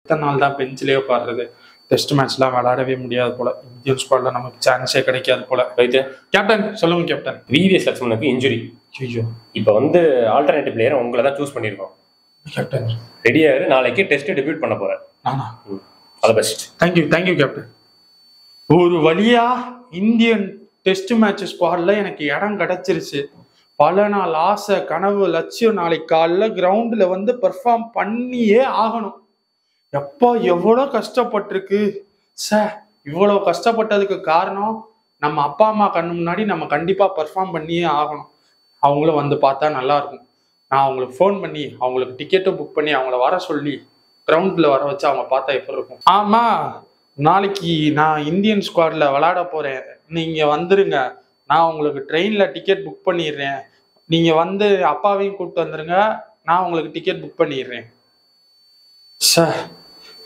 இத்தனை நாள் தான் பெஞ்சிலே உட்காடுறது. டெஸ்ட் மேட்ச்லாம் விளையாடவே முடியாது போல. இந்தியன் ஸ்குவாட்ல நமக்கு சான்ஸே கிடைக்காது போல. ரைட்டு கேப்டன் சொல்லுங்க கேப்டன். விவிஎஸ் லட்சுமணுக்கு இன்ஜுரி. ஐயோ இப்போ வந்து ஆல்டர்னேட்டிவ் பிளேயர் உங்களை தான் சூஸ் பண்ணியிருக்கோம். கேப்டன் ரெடியாரு, நாளைக்கு டெஸ்ட் டெபியூட் பண்ண போறேன். நானா? All the best. Thank you captain. ஒரு வழியா இந்தியன் டெஸ்ட் மேட்ச் ஸ்குவாட்ல எனக்கு இடம் கிடைச்சிருச்சு. பல நாள் ஆசை கனவு லட்சியம். நாளைக்கு காலைல கிரவுண்ட்ல வந்து பெர்ஃபார்ம் பண்ணியே ஆகணும். எப்போ எவ்வளோ கஷ்டப்பட்டிருக்கு சார். இவ்வளோ கஷ்டப்பட்டதுக்கு காரணம் நம்ம அப்பா அம்மா கண்ணு முன்னாடி நம்ம கண்டிப்பா பெர்ஃபார்ம் பண்ணியே ஆகணும். அவங்களும் வந்து பார்த்தா நல்லா இருக்கும். நான் அவங்களுக்கு ஃபோன் பண்ணி அவங்களுக்கு டிக்கெட்டும் புக் பண்ணி அவங்கள வர சொல்லி கிரவுண்ட்ல வர வச்சு அவங்க பார்த்தா எப்படி இருக்கும். ஆமா, நாளைக்கு நான் இந்தியன் ஸ்குவாட்ல விளையாட போறேன். நீங்க வந்துருங்க. நான் உங்களுக்கு ட்ரெயின்ல டிக்கெட் புக் பண்ணிடுறேன். நீங்க வந்து அப்பாவையும் கூப்பிட்டு வந்துருங்க. நான் உங்களுக்கு டிக்கெட் புக் பண்ணிடுறேன் சார்.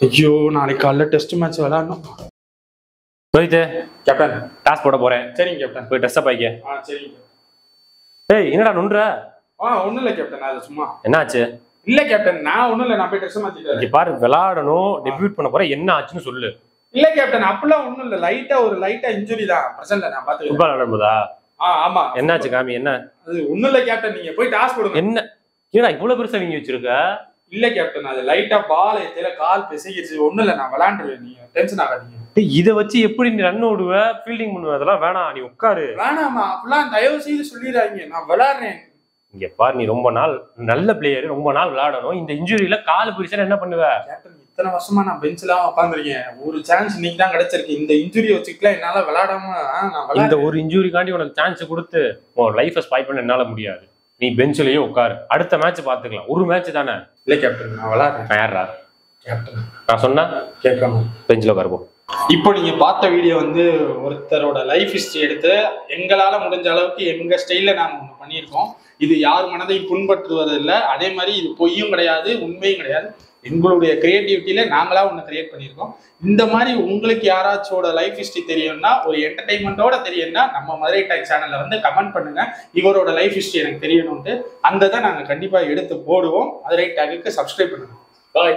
ஐயோ, நாளைக்கு காலைல டெஸ்ட் மேட்ச் விளையாடணும். ரோஹித் கேப்டன் டாஸ் போட போறேன். சரிங்க கேப்டன். போய் ட்ரெஸ் அப் ஆயிக்க. சரிங்க. ஏய் என்னடா நுண்ற? ஒன்றும் இல்லை கேப்டன், அது சும்மா. என்னாச்சு? இல்ல கேப்டன், நான் ஒன்றும் இல்லை. நான் போய் ட்ரெஸ் மாத்திட்டு இங்க பாரு, விளையாடணும், டெபியூட் பண்ண போற, என்ன ஆச்சுன்னு சொல்லு. இல்ல கேப்டன், அப்பெல்லாம் ஒன்றும் இல்லை. லைட்டா இன்ஜுரி தான். பிரசன்ட்ல நான் பார்த்து ஃபுட்பால் விளையாடும்போதா? ஆமா. என்னாச்சு காமி? என்ன? அது ஒன்றும் இல்லை கேப்டன், நீங்க போய் டாஸ் போடுங்க. என்ன ஏடா இவ்வளவு பெருசா வீங்கி வச்சிருக்க? இல்ல கேப்டன், அது லைட்டா பால் எத்தில கால் பிசைக்கிச்சு. ஒன்றும் இல்லை, நான் விளையாண்டுருவேன். நீங்க டென்ஷன் ஆகாதீங்க. இதை வச்சு எப்படி நீ ரன் ஓடுவ, ஃபீல்டிங் பண்ணுவ? அதெல்லாம் வேணாம், நீ உட்காரு. வேணாமா, அப்பெல்லாம் தயவு செய்து சொல்லிடுறாங்க. நான் விளையாடுறேன். இங்க பாரு, நீ ரொம்ப நாள் நல்ல பிளேயர், ரொம்ப நாள் விளையாடணும். இந்த இன்ஜுரியில கால் பிடிச்சா என்ன பண்ணுவ? கேப்டன், இத்தனை வருஷமா நான் பெஞ்ச்லாம் உட்காந்துருக்கேன். ஒரு சான்ஸ் இன்னைக்கு தான் கிடைச்சிருக்கு. இந்த இன்ஜுரியை வச்சுக்கலாம் என்னால விளையாடாம. இந்த ஒரு இன்ஜுரிக்காண்டி உனக்கு சான்ஸ் கொடுத்து உன் லைஃபை ஸ்பாயில் பண்ண என்னால முடியாது. நீ பெஞ்சிலேயே உட்காரு, அடுத்த மேட்ச் பாத்துக்கலாம். ஒரு மேட்ச் தானே. இல்ல கேப்டன், நான் விளையாடுறேன். யாரா கேப்டன்? நான் சொன்னா கேட்கணும். பெஞ்சில் உட்காருப்போம். இப்போ நீங்க பார்த்த வீடியோ வந்து ஒருத்தரோட லைஃப் ஹிஸ்டரி எடுத்து எங்களால முடிஞ்ச அளவுக்கு எங்க ஸ்டைல்ல நாங்க ஒண்ணு பண்ணியிருக்கோம். இது யார் மனதையும் புண்பற்றுவது இல்லை. அதே மாதிரி இது பொய்யும் கிடையாது, உண்மையும் கிடையாது. எங்களுடைய கிரியேட்டிவிட்டியில நாங்களா ஒன்று கிரியேட் பண்ணியிருக்கோம். இந்த மாதிரி உங்களுக்கு யாராச்சோட லைஃப் ஹிஸ்டரி தெரியும்னா, ஒரு என்டர்டைன்மெண்ட்டோட தெரியும்னா, நம்ம மதுரை டாக் சேனல்ல வந்து கமெண்ட் பண்ணுங்க. இவரோட லைஃப் ஹிஸ்டரி எனக்கு தெரியணும்ட்டு. அந்த தான் நாங்கள் கண்டிப்பா எடுத்து போடுவோம். மதுரை டாக்குக்கு சப்ஸ்கிரைப் பண்ணுங்க. பாய்.